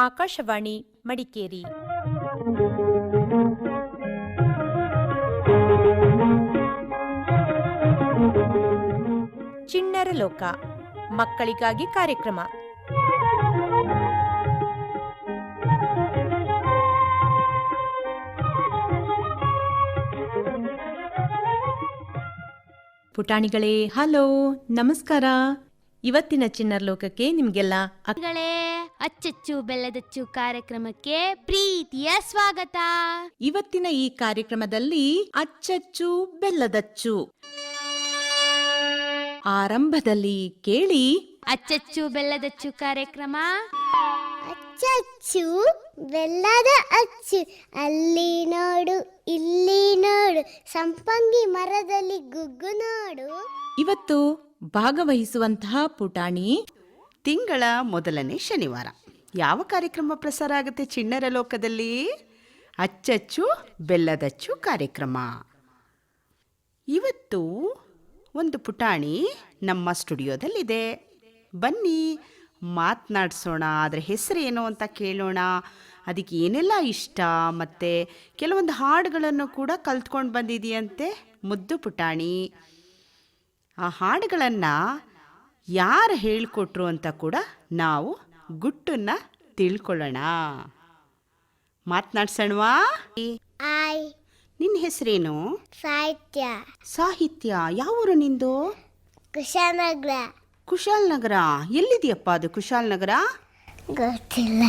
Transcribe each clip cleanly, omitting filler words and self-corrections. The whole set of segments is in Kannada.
ಆಕಾಶವಾಣಿ ಮಡಿಕೇರಿ. ಚಿಣ್ಣರ ಲೋಕ ಮಕ್ಕಳಿಗಾಗಿ ಕಾರ್ಯಕ್ರಮ. ಪುಟಾಣಿಗಳೇ, ಹಲೋ, ನಮಸ್ಕಾರ. ಇವತ್ತಿನ ಚಿಣ್ಣರ ಲೋಕಕ್ಕೆ ನಿಮ್ಗೆಲ್ಲ ಅಚ್ಚಚ್ಚು ಬೆಲ್ಲದಚ್ಚು ಕಾರ್ಯಕ್ರಮಕ್ಕೆ ಪ್ರೀತಿಯ ಸ್ವಾಗತ. ಇವತ್ತಿನ ಈ ಕಾರ್ಯಕ್ರಮದಲ್ಲಿ ಅಚ್ಚಚ್ಚು ಬೆಲ್ಲದಚ್ಚು. ಆರಂಭದಲ್ಲಿ ಕೇಳಿ ಅಚ್ಚಚ್ಚು ಬೆಲ್ಲದಚ್ಚು ಕಾರ್ಯಕ್ರಮ. ಅಚ್ಚಚ್ಚು ಬೆಲ್ಲದ ಅಚ್ಚು, ಅಲ್ಲಿ ನೋಡು ಇಲ್ಲಿ ನೋಡು, ಸಂಪಂಗಿ ಮರದಲ್ಲಿ ಗುಗ್ಗು ನೋಡು. ಇವತ್ತು ಭಾಗವಹಿಸುವಂತಹ ಪುಟಾಣಿ ತಿಂಗಳ ಮೊದಲನೇ ಶನಿವಾರ ಯಾವ ಕಾರ್ಯಕ್ರಮ ಪ್ರಸಾರ ಆಗುತ್ತೆ ಚಿಣ್ಣರ ಲೋಕದಲ್ಲಿ? ಅಚ್ಚಚ್ಚು ಬೆಲ್ಲದಚ್ಚು ಕಾರ್ಯಕ್ರಮ. ಇವತ್ತು ಒಂದು ಪುಟಾಣಿ ನಮ್ಮ ಸ್ಟುಡಿಯೋದಲ್ಲಿದೆ. ಬನ್ನಿ ಮಾತನಾಡಿಸೋಣ. ಅದರ ಹೆಸರೇನು ಅಂತ ಕೇಳೋಣ. ಅದಕ್ಕೆ ಏನೆಲ್ಲ ಇಷ್ಟ, ಮತ್ತು ಕೆಲವೊಂದು ಹಾಡುಗಳನ್ನು ಕೂಡ ಕಲ್ತ್ಕೊಂಡು ಬಂದಿದೆಯಂತೆ ಮುದ್ದು ಪುಟಾಣಿ. ಆ ಹಾಡುಗಳನ್ನು ಯಾರು ಹೇಳಿಕೊಟ್ರು ಅಂತ ಕೂಡ ನಾವು ಗುಟ್ಟನ್ನು ತಿಳ್ಕೊಳ್ಳೋಣ. ಮಾತನಾಡ್ಸೋಣವಾ? ಆಯ್, ನಿನ್ನ ಹೆಸರೇನು? ಸಾಹಿತ್ಯ. ಸಾಹಿತ್ಯ. ಯಾವ ಊರು ನಿಂದು? ಕುಶಾನಗರ. ಕುಶಾಲನಗರ. ಎಲ್ಲಿದೆಯಪ್ಪ ಅದು ಕುಶಾಲನಗರ? ಗೊತ್ತಿಲ್ಲ.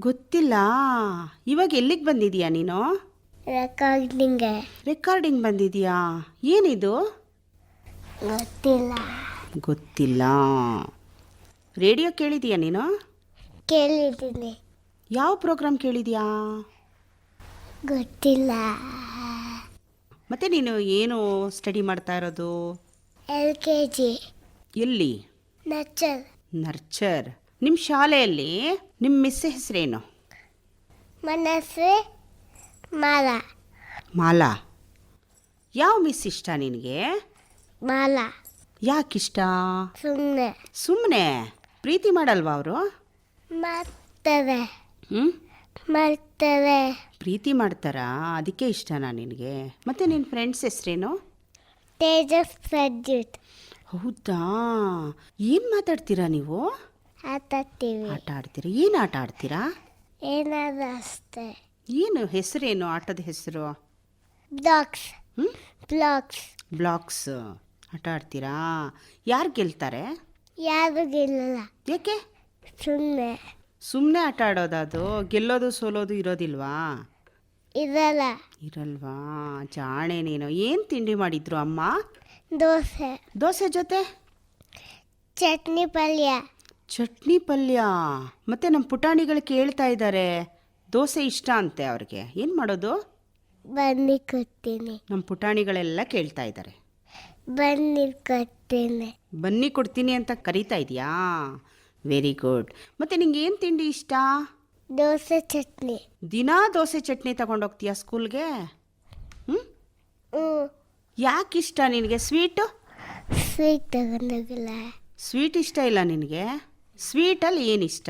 ಗೊತ್ತಿಲ್ಲ. ಇವಾಗ ಎಲ್ಲಿಗೆ ಬಂದಿದೀಯಾ ನೀನು? ರೆಕಾರ್ಡಿಂಗ್ ಬಂದಿದೀಯಾ? ಏನಿದು? ಗೊತ್ತಿಲ್ಲ. ಗೊತ್ತಿಲ್ಲ. ರೇಡಿಯೋ ಕೇಳಿದೀಯಾ ನೀನು? ಕೇಳಿದ್ದೀನಿ. ಯಾವ ಪ್ರೋಗ್ರಾಮ್ ಕೇಳಿದ್ಯಾ? ಗೊತ್ತಿಲ್ಲ. ಮತ್ತೆ ನೀನು ಏನು ಸ್ಟಡಿ ಮಾಡ್ತಾ ಇರೋದು? LKG. ಎಲ್ಲಿ? ನರ್ಚರ್. ನಿಮ್ಮ ಶಾಲೆಯಲ್ಲಿ ನಿಮ್ಮ ಮಿಸ್ ಹೆಸರೇನು? ಮನಸ್ಸು ಮಾಲಾ. ಮಾಲಾ. ಯಾವ ಮಿಸ್ ಇಷ್ಟ ನಿನಗೆ? ಮಾಲಾ. ಯಾಕಿಷ್ಟ? ಸುಮ್ಮನೆ ಪ್ರೀತಿ ಮಾಡಲ್ವಾ ಅವರು? ಮಾಡ್ತಾರೆ. ಪ್ರೀತಿ ಮಾಡ್ತಾರಾ? ಅದಕ್ಕೆ ಇಷ್ಟನಾ ನಿನಗೆ? ಮತ್ತೆ ನಿನ್ನ ಫ್ರೆಂಡ್ಸ್ ಹೆಸರೇನು? ತೇಜಸ್, ಪ್ರಜ್ಯುತ್. ಹೌದಾ? ಏನು ಮಾತಾಡ್ತೀರಾ ನೀವು? ಆಟಾಡ್ತೀವಿ. ಆಟ ಆಡ್ತೀರಾ? ಏನು ಆಟ ಆಡ್ತೀರಾ? ಏನಾದ್ರು ಅಷ್ಟೇ. ಏನು ಹೆಸರೇನು ಆಟದ ಹೆಸರು? ಬ್ಲಾಕ್ಸ್ ಆಟ ಆಡ್ತೀರಾ? ಯಾರು ಗೆಲ್ತಾರೆ? ಯಾರು ಗೆಲ್ಲಲ್ಲ. ಯಾಕೆ? ಸುಮ್ಮನೆ ಆಟ ಆಡೋದದು? ಗೆಲ್ಲೋದು ಸೋಲೋದು ಇರೋದಿಲ್ವಾ? ಇರಲ್ವಾ? ಜಾಣೆ ನೀನು. ಏನು ತಿಂಡಿ ಮಾಡಿದ್ರು ಅಮ್ಮ? ದೋಸೆ ಜೊತೆ ಚಟ್ನಿ ಪಲ್ಯ. ಮತ್ತೆ ನಮ್ಮ ಪುಟಾಣಿಗಳು ಕೇಳ್ತಾ ಇದ್ದಾರೆ, ದೋಸೆ ಇಷ್ಟ ಅಂತೆ ಅವ್ರಿಗೆ. ಏನು ಮಾಡೋದು? ಬನ್ನಿ ಕೊಡ್ತೀನಿ. ನಮ್ಮ ಪುಟಾಣಿಗಳೆಲ್ಲ ಕೇಳ್ತಾ ಇದ್ದಾರೆ. ಬನ್ನಿ ಕೊಡ್ತೀನಿ ಅಂತ ಕರೀತಾ ಇದೆಯಾ? Very good. ಮತ್ತೆ ನಿಂಗೆ ಏನು ತಿಂಡಿ ಇಷ್ಟ? ದೋಸೆ ಚಟ್ನಿ. ದಿನಾ ದೋಸೆ ಚಟ್ನಿ ತಗೊಂಡೋಗ್ತೀಯಾ ಸ್ಕೂಲ್ಗೆ? ಯಾಕಿಷ್ಟ ನಿನಗೆ? ಸ್ವೀಟ್ ತಗೊಂಡೋಗಲ್ಲ. ಸ್ವೀಟ್ ಇಷ್ಟ ಇಲ್ಲ ನಿನಗೆ? ಸ್ವೀಟಲ್ಲಿ ಏನಿಷ್ಟ?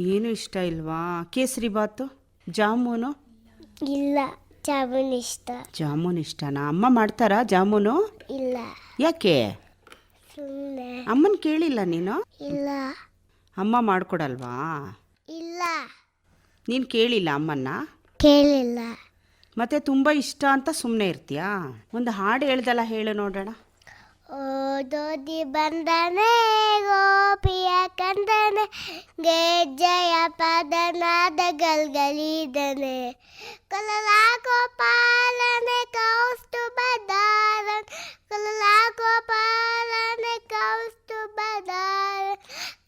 ಏನು ಇಷ್ಟ ಇಲ್ವಾ? ಕೇಸರಿ ಬಾತು, ಜಾಮೂನು? ಇಲ್ಲ, ಜಾಮೂನ್ ಇಷ್ಟನಾ? ಅಮ್ಮ ಮಾಡ್ತಾರಾ ಜಾಮೂನು? ಇಲ್ಲ. ಯಾಕೆ? ಸುಮ್ಮನೆ. ಅಮ್ಮನ ಕೇಳಿಲ್ಲ ನೀನು? ಇಲ್ಲ. ಅಮ್ಮ ಮಾಡ್ಕೊಡಲ್ವಾ? ಇಲ್ಲ. ನೀನು ಕೇಳಿಲ್ಲ ಅಮ್ಮನ್ನ? ಕೇಳಿಲ್ಲ. ಮತ್ತೆ ತುಂಬ ಇಷ್ಟ ಅಂತ ಸುಮ್ಮನೆ ಇರ್ತೀಯಾ? ಒಂದು ಹಾಡು ಹೇಳ್ದಲ್ಲ, ಹೇಳು ನೋಡೋಣ. ಓದೋದಿ ಬಂದನೆ ಗೋಪಿಯ ಕಂದನೆ, ಗೆಜ್ಜೆಯ ಪದನಾದ ಗಲ್ಗಲಿದನೆ, ಕಲಲಾ ಗೋಪಾಲನೆ ಕೌಸ್ತುಭಧಾರನ್, ಕಲಲಾ ಗೋಪಾಲನೆ ಕೌಸ್ತುಭಧಾರನ್,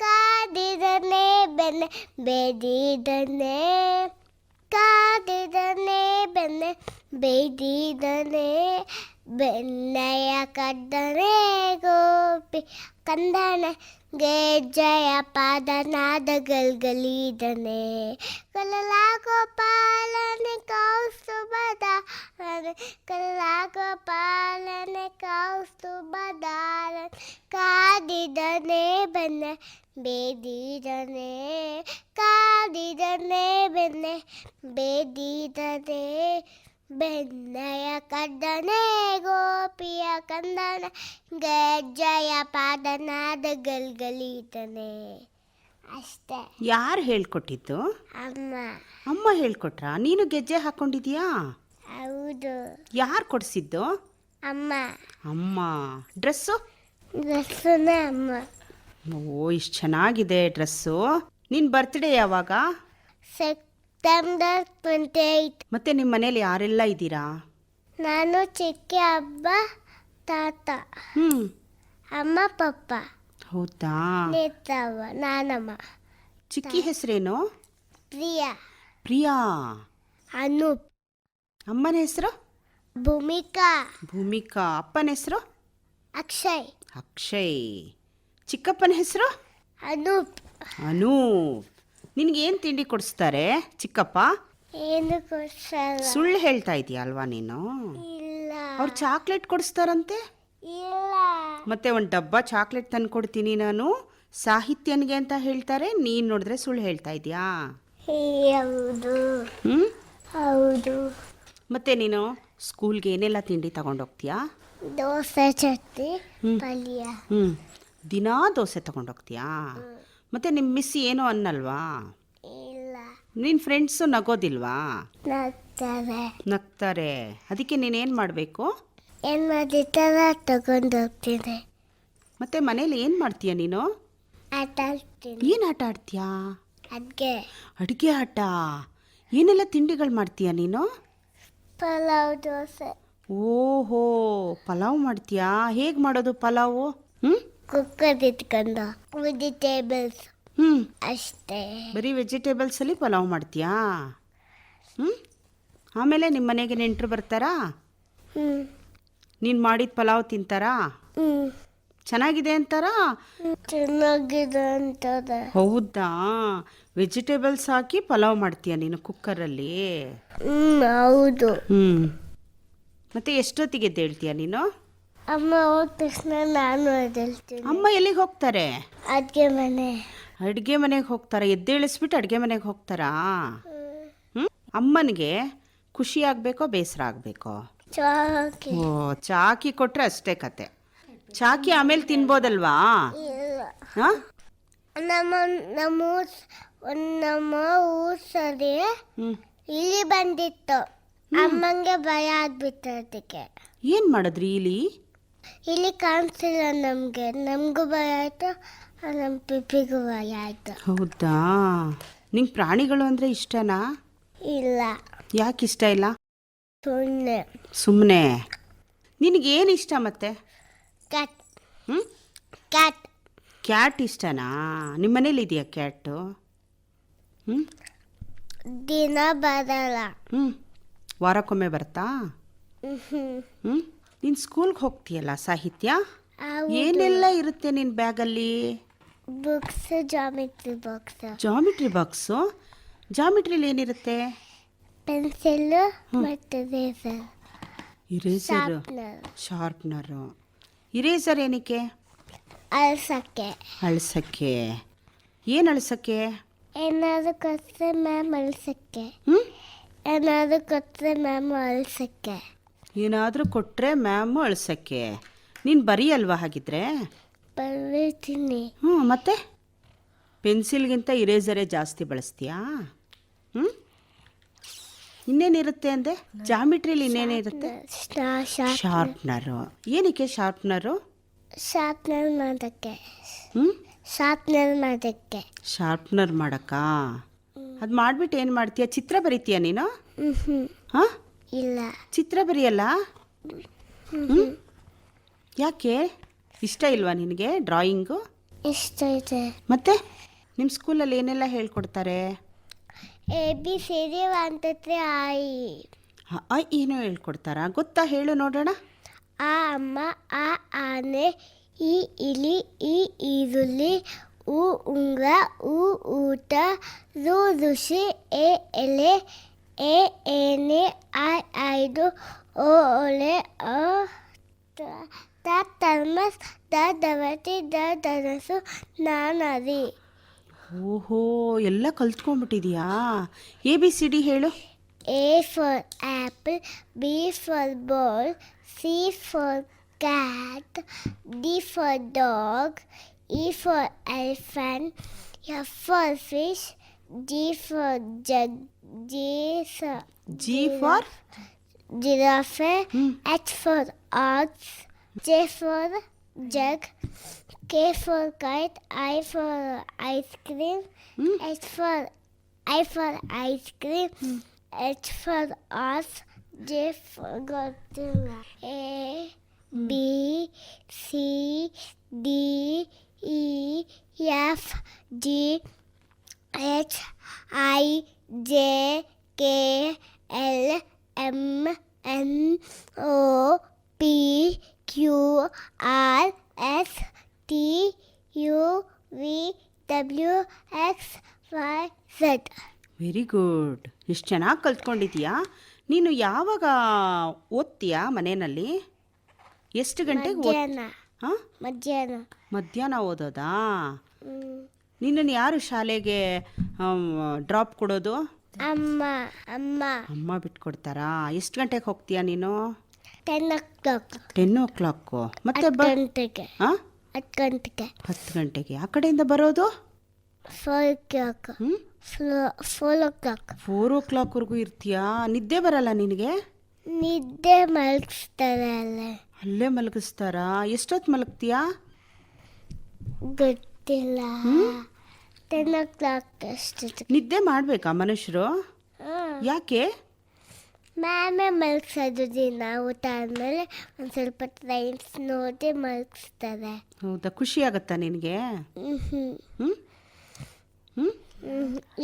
ಕಾದಿದನೆ ಬೆನ್ನೆ ಬೇದಿದನೆ, ಕಾದಿದನೆ ಬೆನ್ನೆ ಬೇದಿದನೆ, ಬೆಣ್ಣೆಯ ಕದ್ದನೆ ಗೋಪಿ ಕಂದನೆ, ಗೆಜ್ಜೆಯ ಪಾದನಾದ ಗಲ್ಗಲಿದನೆ, ಕಲಲಾ ಗೋಪಾಲನೆ ಕೌಸ್ತುಭಧಾರನೆ, ಕಲಲಾ ಗೋಪಾಲನೆ ಕೌಸ್ತುಭಧಾರನೆ, ಕಾದಿದನೆ ಬೆನ್ನೆ ಬೇದಿದನೆ ಕಾದಿದನೆ ಬೆನ್ನೆ ಬೇದಿದನೆ ಬೆನ್ನಯ ಕದ್ದನೆ ಗೋಪಿಯ ಕಂದನ ಗೆಜ್ಜೆಯ ಪಾದನಾದ ಗಲ್ಗಲಿದನೆ. ಅಷ್ಟೇ. ಯಾರು ಹೇಳ್ಕೊಟ್ಟಿದ್ದು? ಅಮ್ಮ. ಅಮ್ಮ ಹೇಳ್ಕೊಟ್ರಾ? ನೀನು ಗೆಜ್ಜೆ ಹಾಕ್ಕೊಂಡಿದ್ಯಾ? ಹೌದು. ಯಾರು ಕೊಡಿಸಿದ್ದು? ಅಮ್ಮ. ಅಮ್ಮ. ಡ್ರೆಸ್ಸು? ಡ್ರೆಸ್ಸನ್ನೇ ಅಮ್ಮ. ಓ, ಇಷ್ಟು ಚೆನ್ನಾಗಿದೆ ಡ್ರೆಸ್ಸು. ನಿನ್ನ ಬರ್ತ್ಡೇ ಯಾವಾಗ? ಸೆಪ್ಟೆಂಬರ್ 28. ಮತ್ತೆ ನಿಮ್ಮ ಮನೇಲಿ ಯಾರೆಲ್ಲ ಇದ್ದೀರಾ? ನಾನು ಚಿಕ್ಕ ಅಬ್ಬ ತಾತ ಅಮ್ಮ ಪಪ್ಪ ಹೌದಾ? ನೇತವ್ವ ನಾನಮ್ಮ. ಚಿಕ್ಕಿ ಹೆಸರೇನು? ಪ್ರಿಯಾ. ಪ್ರಿಯಾ. ಅನೂಪ್. ಅಮ್ಮನ ಹೆಸರು? ಭೂಮಿಕಾ. ಭೂಮಿಕಾ. ಅಪ್ಪನ ಹೆಸರು? ಅಕ್ಷಯ್. ಅಕ್ಷಯ್. ಚಿಕ್ಕಪ್ಪನ ಹೆಸರು? ಅನೂಪ್. ಅನೂಪ್. ನಿನಗೇನು ತಿಂಡಿ ಕೊಡಿಸ್ತಾರೆ ಚಿಕ್ಕಪ್ಪ? ಏನು ಕೊಡ್ಸಲ್ಲ. ಸುಳ್ಳು ಹೇಳ್ತಾ ಇದೀಯ ಅಲ್ವಾ ನೀನು? ಇಲ್ಲ. ಅವ್ರು ಚಾಕ್ಲೇಟ್ ಕೊಡಿಸ್ತಾರಂತೆ? ಇಲ್ಲ. ಮತ್ತೆ ಒಂದು ಡಬ್ಬ ಚಾಕ್ಲೇಟ್ ತಂದು ಕೊಡ್ತೀನಿ ನಾನು ಸಾಹಿತ್ಯನಿಗೆ ಅಂತ ಹೇಳ್ತಾರೆ. ನೀನು ನೋಡಿದ್ರೆ ಸುಳ್ಳು ಹೇಳ್ತಾ ಇದೀಯಾ? ಹೌದು. ಹೌದು. ಮತ್ತೆ ನೀನು ಸ್ಕೂಲ್ಗೆ ಏನೆಲ್ಲ ತಿಂಡಿ ತಗೊಂಡೋಗ್ತೀಯಾ? ದೋಸೆ ಚಟ್ನಿ ಪಲ್ಯ. ದಿನಾ ದೋಸೆ ತಗೊಂಡೋಗ್ತೀಯಾ? ಮತ್ತೆ ನಿಮ್ಮ ಮಿಸ್ ಏನೋ ಅನ್ನಲ್ವಾ? ಇಲ್ಲ. ನಿನ್ನ ಫ್ರೆಂಡ್ಸು ನಗೋದಿಲ್ವಾ? ನಗ್ತಾರೆ. ನಗ್ತಾರೆ. ಅದಕ್ಕೆ ನೀನೇನು ಮಾಡಬೇಕು? ಏನು ಮಾಡಿದ್ದಾರ ತಗೊಂಡು ಹೋಗ್ತೀನಿ. ಮತ್ತೆ ಮನೇಲಿ ಏನು ಮಾಡ್ತೀಯ ನೀನು? ಆಟ ಆಡ್ತೀನಿ. ಏನು ಆಟ ಆಡ್ತೀಯಾ? ಅಡ್ಗೆ. ಅಡುಗೆ ಆಟ. ಏನೆಲ್ಲ ತಿಂಡಿಗಳು ಮಾಡ್ತೀಯಾ ನೀನು? ಪಲಾವ್ ದೋಸೆ. ಓಹೋ, ಪಲಾವ್ ಮಾಡ್ತೀಯಾ? ಹೇಗೆ ಮಾಡೋದು ಪಲಾವು? ಕುಕ್ಕರ್ ಇಟ್ಕೊಂಡು ವೆಜಿಟೇಬಲ್ಸ್ ಅಷ್ಟೇ. ಬರೀ ವೆಜಿಟೇಬಲ್ಸಲ್ಲಿ ಪಲಾವ್ ಮಾಡ್ತೀಯಾ? ಆಮೇಲೆ ನಿಮ್ಮ ಮನೆಗೆ ನೆಂಟರು ಬರ್ತಾರಾ? ನೀನು ಮಾಡಿದ ಪಲಾವ್ ತಿಂತಾರಾ? ಚೆನ್ನಾಗಿದೆ ಅಂತಾರಾ? ಚೆನ್ನಾಗಿದೆ ಅಂತಾರೆ. ಹೌದಾ? ವೆಜಿಟೇಬಲ್ಸ್ ಹಾಕಿ ಪಲಾವ್ ಮಾಡ್ತೀಯ ನೀನು ಕುಕ್ಕರಲ್ಲಿ? ಹೌದು. ಮತ್ತೆ ಎಷ್ಟೊತ್ತಿಗೆ ಎದ್ದೇಳ್ತೀಯ ನೀನು? ಅಮ್ಮ ಹೋದ ತಕ್ಷಣ ನಾನು ಎದ್ದೇಳ್ತೀನಿ. ಅಮ್ಮ ಎಲ್ಲಿಗೆ ಹೋಗ್ತಾರೆ? ಅಡುಗೆ ಮನೆ. ಅಡುಗೆ ಮನೆಗೆ ಹೋಗ್ತಾರಾ? ಎದ್ದೇಳಿಸ್ಬಿಟ್ಟು ಅಡುಗೆ ಮನೆಗೆ ಹೋಗ್ತಾರಾ? ಅಮ್ಮನಿಗೆ ಖುಷಿ ಆಗಬೇಕೋ ಬೇಸರ ಆಗಬೇಕೋ? ಚಾಕಿ. ಓ, ಚಾಕಿ ಕೊಟ್ಟರೆ ಅಷ್ಟೇ ಕತೆ. ಚಾಕಿ ಆಮೇಲೆ ತಿನ್ಬೋದಲ್ವಾ? ಇಲ್ಲ. ಹಾಂ, ನಮ್ಮ ಊರ್ ಸರಿ ಇಲ್ಲಿ ಬಂದಿತ್ತು. ಅಮ್ಮಂಗೆ ಭಯ ಆಗ್ಬಿಟ್ಟು ಅದಕ್ಕೆ ಏನು ಮಾಡಿದ್ರಿ? ಇಲ್ಲಿ ಕಾಣಿಸಿಲ್ಲ ನಮಗೂ ಭಯ ಆಯ್ತು, ನಮ್ಮ ಪಿಪಿಗೂ ಭಯ ಆಯ್ತು. ಹೌದಾ? ನಿಂಗೆ ಪ್ರಾಣಿಗಳು ಅಂದರೆ ಇಷ್ಟನಾ? ಇಲ್ಲ. ಯಾಕೆ ಇಷ್ಟ ಇಲ್ಲ? ಸುಮ್ಮನೆ. ಸುಮ್ಮನೆ. ನಿನಗೇನು ಇಷ್ಟ ಮತ್ತೆ? ಕ್ಯಾಟ್. ಕ್ಯಾಟ್. ಕ್ಯಾಟ್ ಇಷ್ಟನಾ? ನಿಮ್ಮ ಮನೇಲಿ ಇದೆಯಾ ಕ್ಯಾಟು? ದಿನ ಬರಲ್ಲ. ವಾರಕ್ಕೊಮ್ಮೆ ಬರ್ತಾ? ನೀನು ಸ್ಕೂಲ್ಗೆ ಹೋಗ್ತೀಯಲ್ಲ ಸಾಹಿತ್ಯ, ಏನೆಲ್ಲ ಇರುತ್ತೆ ನಿನ್ನ ಬ್ಯಾಗಲ್ಲಿ? Books, geometry box. Geometry box? ಜಾಮಿಟ್ರಿಲಿ ಏನಿರುತ್ತೆ? ಪೆನ್ಸಿಲ್ಲು ಮತ್ತು ರೇಸರ್. ಇರೇಸರ್. ಶಾರ್ಪ್ನರು. ಇರೇಸರ್ ಏನಕ್ಕೆ? ಅಳ್ಸಕ್ಕೆ. ಅಳ್ಸಕ್ಕೆ. ಏನು ಅಳ್ಸಕ್ಕೆ? ಏನಾದರೂ ಕೊಟ್ಟರೆ ಮ್ಯಾಮ್ ಅಳ್ಸಕ್ಕೆ. ಏನಾದರೂ ಕೊಟ್ಟರೆ ಮ್ಯಾಮ್ ಅಳ್ಸಕ್ಕೆ. ಏನಾದರೂ ಕೊಟ್ಟರೆ ಮ್ಯಾಮು ಅಳ್ಸಕ್ಕೆ. ನೀನು ಬರೀಯಲ್ವಾ ಹಾಗಿದ್ರೆ? ಬರೀತೀನಿ. ಮತ್ತೆ ಪೆನ್ಸಿಲ್ಗಿಂತ ಇರೇಸರೇ ಜಾಸ್ತಿ ಬಳಸ್ತೀಯಾ? ಇನ್ನೇನಿರುತ್ತೆ ಅಂದೆ? ಜಾಮಿಟ್ರಿಲಿ ಇನ್ನೇನಿರುತ್ತೆ? ಶಾರ್ಪ್ನರು. ಏನಕ್ಕೆ ಶಾರ್ಪ್ನರು? ಶಾರ್ಪ್ನರ್ ಮಾಡೋಕ್ಕೆ. ಶಾರ್ಪ್ನರ್ ಮಾಡೋಕ್ಕೆ. ಶಾರ್ಪ್ನರ್ ಮಾಡಕ್ಕಾ? ಅದು ಮಾಡಿಬಿಟ್ಟು ಏನು ಮಾಡ್ತೀಯ? ಚಿತ್ರ ಬರೀತೀಯ ನೀನು? ಹಾಂ, ಇಲ್ಲ. ಚಿತ್ರ ಬರೆಯಲ್ಲ? ಯಾಕೆ? ಇಷ್ಟ ಇಲ್ವಾ ನಿನಗೆ ಡ್ರಾಯಿಂಗು? ಇಷ್ಟ ಇದೆ. ಮತ್ತೆ ನಿಮ್ಮ ಸ್ಕೂಲಲ್ಲಿ ಏನೆಲ್ಲ ಹೇಳ್ಕೊಡ್ತಾರೆ? ABCD 1 2 3 I. ಏನೋ ಹೇಳ್ಕೊಡ್ತಾರಾ? ಗೊತ್ತಾ? ಹೇಳು ನೋಡೋಣ. ಆ ಅಮ್ಮ, ಆ ಆನೆ, ಈ ಇಲಿ, ಈ ಈರುಳ್ಳಿ, ಉ ಉಂಗುರ, ಉ ಊಟ, ರು ಋಷಿ, ಎ ಎಲೆ, ಎ ಏನೆ, ಐದು, ಓ ಒಲೆ, the thermos, the ದವತಿ, the Dhanus, ನಾನರಿ. ಓಹೋ, ಎಲ್ಲ ಕಲ್ತ್ಕೊಂಡ್ಬಿಟ್ಟಿದ್ಯಾ. ABCD ಹೇಳು. A for apple, B for ball, C for cat, D for dog, E for elephant, F for fish, G for jug, G for giraffe, H for ox, J for jug, K for kite, I for ice cream, I for ice cream, H for horse, J for Godzilla. A, B, C, D, E, F, G, H, I, J, K, L, M, N, O, P, Q, R, S, T, U, V, W, X, Y, Z. Very good. ಎಷ್ಟು ಚೆನ್ನಾಗಿ ಕಲ್ತ್ಕೊಂಡಿದ್ಯಾ. ನೀನು ಯಾವಾಗ ಓದ್ತೀಯಾ ಮನೆಯಲ್ಲಿ? ಎಷ್ಟು ಗಂಟೆಗೆ ಮಧ್ಯಾಹ್ನ. ಹಾಂ, ಮಧ್ಯಾಹ್ನ ಓದೋದಾ? ನಿನ್ನನ್ನು ಯಾರು ಶಾಲೆಗೆ ಡ್ರಾಪ್ ಕೊಡೋದು? ಅಮ್ಮ ಬಿಟ್ಕೊಡ್ತಾರಾ? ಎಷ್ಟು ಗಂಟೆಗೆ ಹೋಗ್ತೀಯಾ ನೀನು? 10 o'clock. ಮತ್ತೆ 10 ಗಂಟೆಗೆ. ಹಾಂ, 10 ಗಂಟೆಗೆ. 10 ಗಂಟೆಗೆ. ಆ ಕಡೆಯಿಂದ ಬರೋದು 4 o'clock. 4 o'clock. 4 o'clockವರೆಗೂ ಇರ್ತೀಯಾ? ನಿದ್ದೆ ಬರಲ್ಲ ನಿನಗೆ? ನಿದ್ದೆ ಮಲಗಿಸ್ತಾರೆ ಅಲ್ಲೇ ಮಲಗಿಸ್ತಾರಾ? ಎಷ್ಟೊತ್ತು ಮಲಗ್ತೀಯಾ? ಗೊತ್ತಿಲ್ಲ. 10 o'clock ಅಷ್ಟೊತ್ತಿಗೆ. ನಿದ್ದೆ ಮಾಡಬೇಕಾ ಮನುಷ್ಯರು? ಯಾಕೆ? ಮ್ಯಾಮೇ ಮಲಗಿಸೋದು. ದಿನ ಊಟ ಆದಮೇಲೆ ಒಂದು ಸ್ವಲ್ಪ ರೈಮ್ಸ್ ನೋಡಿ ಮಲಗಿಸ್ತಾರೆ. ಹೌದಾ? ಖುಷಿ ಆಗತ್ತಾ ನಿನಗೆ?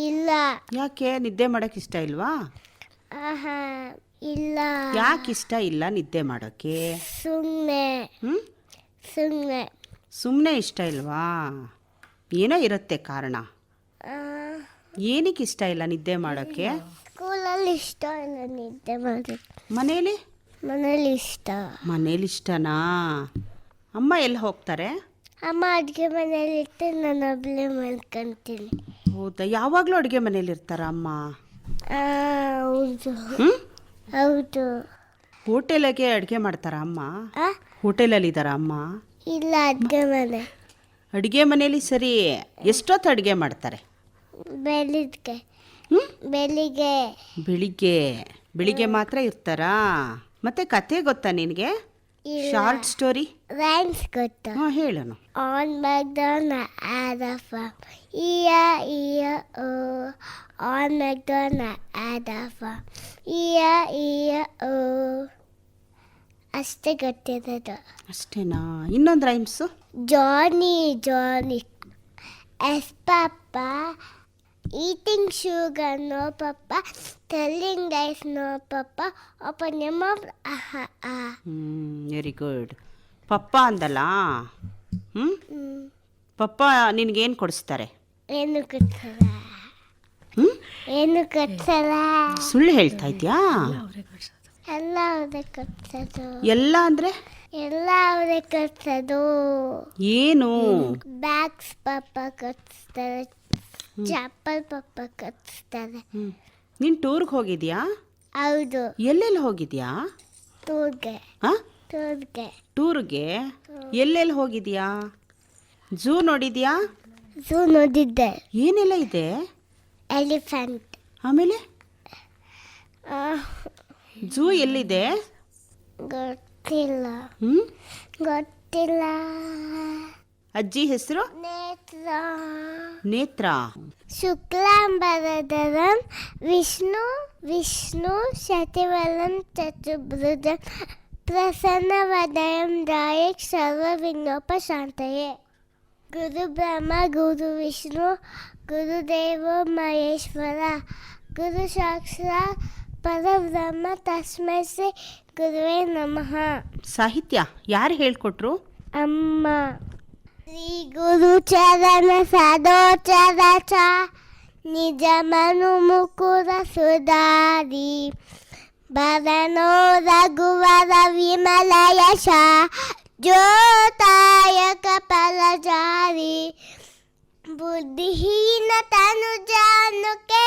ಇಲ್ಲ. ಯಾಕೆ? ನಿದ್ದೆ ಮಾಡೋಕ್ಕೆ ಇಷ್ಟ ಇಲ್ವಾ? ಇಲ್ಲ. ಯಾಕೆ ಇಷ್ಟ ಇಲ್ಲ ನಿದ್ದೆ ಮಾಡೋಕ್ಕೆ? ಸುಮ್ಮನೆ ಇಷ್ಟ ಇಲ್ವಾ? ಏನೋ ಇರುತ್ತೆ ಕಾರಣ. ಏನಕ್ಕೆ ಇಷ್ಟ ಇಲ್ಲ ನಿದ್ದೆ ಮಾಡೋಕ್ಕೆ? ಸ್ಕೂಲಲ್ಲಿ ಇಷ್ಟ ಇಲ್ಲ ನಿದ್ದೆ ಮಾಡೋದು. ಮನೇಲಿ ಇಷ್ಟ. ಮನೇಲಿ ಇಷ್ಟನಾ? ಅಮ್ಮ ಎಲ್ಲಿ ಹೋಗ್ತಾರೆ? ಅಮ್ಮ ಅಡುಗೆ ಮನೇಲಿ ಇಟ್ಟು ನಾನು ಒಬ್ಬಳೇ ಮಲ್ಕೊಂತೀನಿ. ಹೌದಾ? ಯಾವಾಗಲೂ ಅಡುಗೆ ಮನೇಲಿ ಇರ್ತಾರ ಅಮ್ಮ? ಹೌದು. ಹೋಟೆಲಿಗೆ ಅಡುಗೆ ಮಾಡ್ತಾರ ಅಮ್ಮ? ಹೋಟೆಲಲ್ಲಿ ಇದ್ದಾರ ಅಮ್ಮ? ಇಲ್ಲ, ಅಡುಗೆ ಮನೆ. ಅಡುಗೆ ಮನೇಲಿ ಸರಿ. ಎಷ್ಟೊತ್ತು ಅಡುಗೆ ಮಾಡ್ತಾರೆ? ಬೆಳಿಗ್ಗೆ ಮಾತ್ರ ಇರ್ತಾರಾ? ಮತ್ತೆ ಕತೆ ಗೊತ್ತಾ ನಿನಗೆ? ಶಾರ್ಟ್ ಸ್ಟೋರಿ ರೈಮ್ಸ್ ಗೊತ್ತಾ? ಹಾಂ, ಹೇಳೋಣ. On MacDonald had a farm, E-I-E-I-O. On MacDonald had a farm, E-I-E-I-O. ಅಷ್ಟೇ ಗೊತ್ತಿರೋದು. ಅಷ್ಟೇನಾ? ಇನ್ನೊಂದು rhymes. Johnny as Papa, eating sugar no Papa, telling lies no Papa, open your mouth, very good. ಪಪ್ಪ ಅಂದಲ್ಲ. ಪಪ್ಪ ನಿನಗೇನು ಕೊಡಿಸ್ತಾರೆ? ಏನು ಕೊಡ್ಸಲ್ಲ. ಸುಳ್ಳು ಹೇಳ್ತಾ ಇದೆಯಾ? ಎಲ್ಲ ಅವರೇ ಕೊಡ್ಸೋದು. ಎಲ್ಲ ಅಂದರೆ? ಎಲ್ಲ ಅವರೇ ಕೊಡ್ಸೋದು. ಏನು? ಬ್ಯಾಗ್ಸ್ ಪಾಪ ಕೊಡಿಸ್ತಾರೆ, ಚಪ್ಪಲ್ ಪಾಪ ಕೊಡಿಸ್ತಾರೆ. ನೀನು ಟೂರ್ಗೆ ಹೋಗಿದ್ಯಾ? ಹೌದು. ಎಲ್ಲೆಲ್ಲಿ ಹೋಗಿದ್ಯಾ? ಟೂರ್ಗೆ ಎಲ್ಲೆಲ್ಲಿ ಹೋಗಿದ್ಯಾ? ಝೂ ನೋಡಿದ್ಯಾ? ಝೂ ನೋಡಿದ್ದೆ. ಏನೆಲ್ಲ ಇದೆ? ಎಲಿಫೆಂಟ್. ಆಮೇಲೆ ಝೂ ಎಲ್ಲಿದೆ? ಗೊತ್ತಿಲ್ಲ. ಅಜ್ಜಿ ಹೆಸರು? ನೇತ್ರ. ಶುಕ್ಲಾಂಬರಧರಂ ವಿಷ್ಣು ಶಶಿವರ್ಣಂ ಚತುರ್ಭುಜಂ ಪ್ರಸನ್ನವದನಂ ಧ್ಯಾಯೇತ್ ಸರ್ವವಿಘ್ನೋಪಶಾಂತಯೇ. ಗುರು ಬ್ರಹ್ಮ ಗುರು ವಿಷ್ಣು ಗುರುದೇವೋ ಮಹೇಶ್ವರ ಗುರು ಸಾಕ್ಷಾತ್ ಪರಬ್ರಹ್ಮ ತಸ್ಮೈ ಶ್ರೀ ಗುರುವೇ ನಮಃ. ಸಾಹಿತ್ಯ ಯಾರು ಹೇಳ್ಕೊಟ್ರು? ಅಮ್ಮ. ಶ್ರೀ ಗುರು ಚರಣ ಸದೋಚರಚ ನಿಜ ಮನು ಮುಕುರ ಸುಧಾರಿ ಭರನೋ ರಘುವರ ವಿಮಲ ಯಶ ಜ್ಯೋತಾಯಕ ಫಲಚಾರಿ ಬುದ್ಧಿಹೀನ ತನು ಜಾನುಕೆ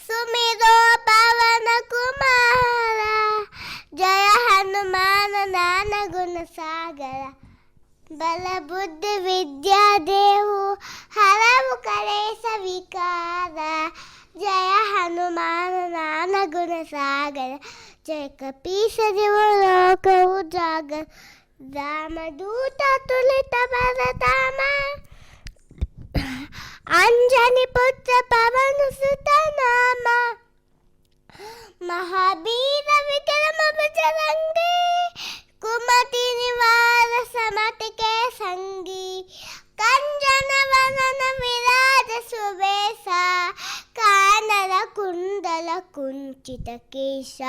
ಸುಮಿರೋ ಪವನ ಕುಮಾರ ಜಯ ಹನುಮಾನ ನಾನ ಗುಣ ಸಾಗರ ಬಲ ಬುದ್ಧಿ ವಿದ್ಯಾ ದೇವು ಹಲವು ಕಡೆ ಸವಿಕಾರ ಜಯ ಹನುಮಾನ ನಾನ ಗುಣ ಸಾಗರ ಜಯ ಕಪೀಶ ದೇವ ಲೋಕವು ಜಾಗರ ರಾಮದೂತ ತುಲಿತ ಭರತಾಮ ಅಂಜನಿ ಪುತ್ರ ಪವನ ಸುತ ನಾಮ ಮಹಾವೀರ ವಿಕ್ರಮ ಬಜರಂಗಿ ಕುಮತಿ ನಿವಾರ ಸಮತಿಕೆ ಸಂಗಿ ಕಂಜನ ವನನ ವಿರಾಜ ಸುಬೇಸ ಕಾನರ ಕುಂಡಲ ಕುಂಚಿತ ಕೇಶ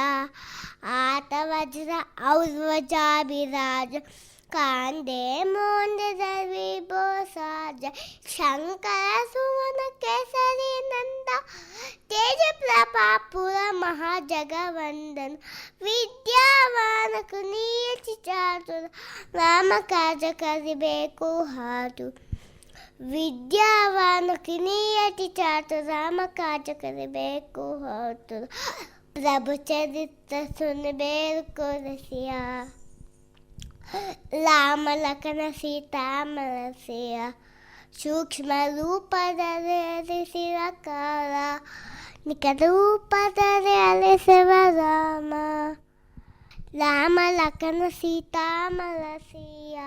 ಆತ ವಜ್ರ ಔರ್ವಜಾಭಿರಾಜ ಕಾಂದೆ ಮೋಂದ ವಿಭೋಸಾಜ ಶಂಕರ ಸುವನ ಕೇಸರಿ ನಂದ ತೇಜ ಪ್ರಪಾಪುರ ಮಹಾಜಗವಂದನ ವಿದ್ಯಾವಾನ ಕುನಿಯತಿ ಚಾತುರ ರಾಮ ಕಾರ್ಯ ಕರಿಬೇಕು ಹಾಡು ವಿದ್ಯಾವಾನ ಕಿನಿಯತಿ ಚಾತುರ ರಾಮ ಕಾರ್ಯ ಕರಿಬೇಕು ಹಾಡು ಪ್ರಭು ಚರಿತ್ರ ಸುನಬೇಕು ರಸಿಯ ರಾಮ ಲಖನ ಸೀತಾಮರಸಿಯ ಸೂಕ್ಷ್ಮ ರೂಪದಲ್ಲಿ ಅಲಿಸಿರಕಾರ ನಿಕಟ ರೂಪದಲ್ಲಿ ಅಲಿಸುವ ರಾಮ ರಾಮ ಲಖನ ಸೀತಾಮರಸಿಯ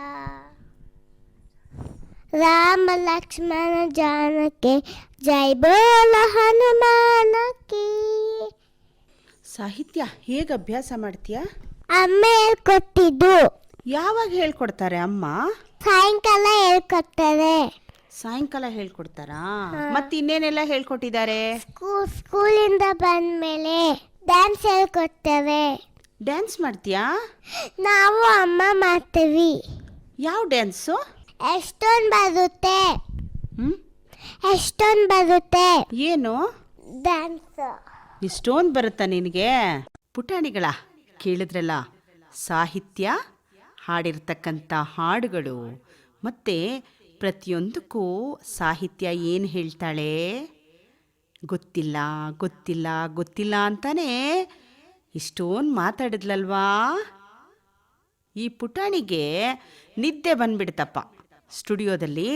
ರಾಮ ಲಕ್ಷ್ಮಣ ಜಾನಕಿ ಜೈ ಬೋಲ ಹನುಮಾನಕಿ. ಸಾಹಿತ್ಯ ಹೇಗೆ ಅಭ್ಯಾಸ ಮಾಡ್ತೀಯಾ? ಅಮ್ಮ ಹೇಳ್ಕೊಟ್ಟಿದ್ದು. ಯಾವಾಗ ಹೇಳ್ಕೊಡ್ತಾರೆ ಅಮ್ಮ? ಸಾಯಂಕಾಲ ಹೇಳ್ಕೊಡ್ತಾರೆ. ಸಾಯಂಕಾಲ ಹೇಳ್ಕೊಡ್ತಾರಾ? ಮತ್ತೆ ಇನ್ನೇನೆಲ್ಲ ಹೇಳ್ಕೊಟ್ಟಿದ್ದಾರೆ? ಸ್ಕೂಲಿಂದ ಬಂದ್ಮೇಲೆ ಡ್ಯಾನ್ಸ್ ಹೇಳ್ಕೊಡ್ತಾರೆ. ಡ್ಯಾನ್ಸ್ ಮಾಡ್ತೀಯಾ? ನಾವು ಅಮ್ಮ ಮಾಡ್ತೀವಿ. ಯಾವ ಡ್ಯಾನ್ಸು? ಎಷ್ಟೊಂದು ಬರುತ್ತೆ. ಎಷ್ಟೊಂದು ಬರುತ್ತೆ. ಏನು ಡ್ಯಾನ್ಸ್? ಇಷ್ಟೊಂದು ಬರುತ್ತಾ ನಿನಗೆ? ಪುಟಾಣಿಗಳ ಕೇಳಿದ್ರಲ್ಲ, ಸಾಹಿತ್ಯ ಹಾಡಿರ್ತಕ್ಕಂಥ ಹಾಡುಗಳು ಮತ್ತು ಪ್ರತಿಯೊಂದಕ್ಕೂ ಸಾಹಿತ್ಯ ಏನು ಹೇಳ್ತಾಳೆ? ಗೊತ್ತಿಲ್ಲ ಗೊತ್ತಿಲ್ಲ ಗೊತ್ತಿಲ್ಲ ಅಂತಾನೆ ಇಷ್ಟೊಂದು ಮಾತಾಡಿದ್ಲಲ್ವಾ? ಈ ಪುಟಾಣಿಗೆ ನಿದ್ದೆ ಬಂದ್ಬಿಡ್ತಪ್ಪ ಸ್ಟುಡಿಯೋದಲ್ಲಿ.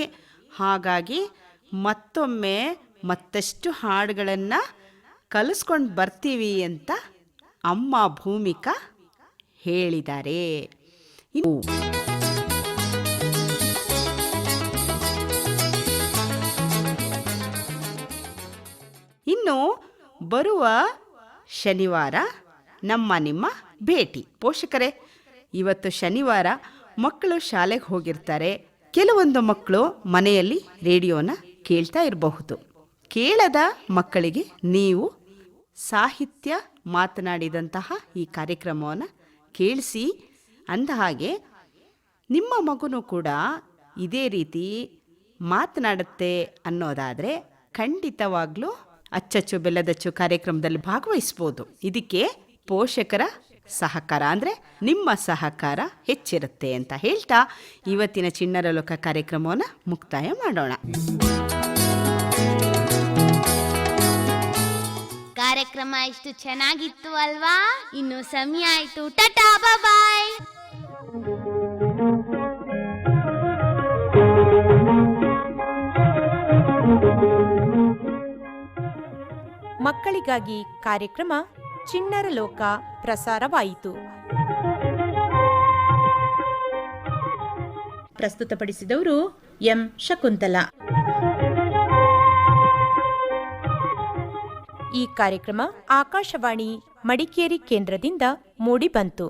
ಹಾಗಾಗಿ ಮತ್ತೊಮ್ಮೆ ಮತ್ತಷ್ಟು ಹಾಡುಗಳನ್ನು ಕಲಿಸ್ಕೊಂಡು ಬರ್ತೀವಿ ಅಂತ ಅಮ್ಮ ಭೂಮಿಕಾ ಹೇಳಿದ್ದಾರೆ. ಇನ್ನು ಬರುವ ಶನಿವಾರ ನಿಮ್ಮ ಭೇಟಿ. ಪೋಷಕರೇ, ಇವತ್ತು ಶನಿವಾರ ಮಕ್ಕಳು ಶಾಲೆಗೆ ಹೋಗಿರ್ತಾರೆ. ಕೆಲವೊಂದು ಮಕ್ಕಳು ಮನೆಯಲ್ಲಿ ರೇಡಿಯೋನ ಕೇಳ್ತಾ ಇರಬಹುದು. ಕೇಳದ ಮಕ್ಕಳಿಗೆ ನೀವು ಸಾಹಿತ್ಯ ಮಾತನಾಡಿದಂತಹ ಈ ಕಾರ್ಯಕ್ರಮವನ್ನು ಕೇಳಿಸಿ. ಅಂದ ಹಾಗೆ ನಿಮ್ಮ ಮಗುನೂ ಕೂಡ ಇದೇ ರೀತಿ ಮಾತನಾಡುತ್ತೆ ಅನ್ನೋದಾದರೆ ಖಂಡಿತವಾಗ್ಲೂ ಅಚ್ಚಚ್ಚು ಬೆಲ್ಲದಚ್ಚು ಕಾರ್ಯಕ್ರಮದಲ್ಲಿ ಭಾಗವಹಿಸ್ಬೋದು. ಇದಕ್ಕೆ ಪೋಷಕರ ಸಹಕಾರ ಅಂದರೆ ನಿಮ್ಮ ಸಹಕಾರ ಹೆಚ್ಚಿರುತ್ತೆ ಅಂತ ಹೇಳ್ತಾ ಇವತ್ತಿನ ಚಿಣ್ಣರ ಲೋಕ ಕಾರ್ಯಕ್ರಮವನ್ನು ಮುಕ್ತಾಯ ಮಾಡೋಣ. ಕಾರ್ಯಕ್ರಮ ಇಷ್ಟು ಚೆನ್ನಾಗಿತ್ತು ಅಲ್ವಾ? ಇನ್ನು ಸಮಯ ಆಯ್ತು. ಟಾಟಾ ಬಾಯ್. ಮಕ್ಕಳಿಗಾಗಿ ಕಾರ್ಯಕ್ರಮ ಚಿಣ್ಣರ ಲೋಕ ಪ್ರಸಾರವಾಯಿತು. ಪ್ರಸ್ತುತಪಡಿಸಿದವರು ಎಂ ಶಕುಂತಲಾ. ಈ ಕಾರ್ಯಕ್ರಮ ಆಕಾಶವಾಣಿ ಮಡಿಕೇರಿ ಕೇಂದ್ರದಿಂದ ಮೂಡಿಬಂತು.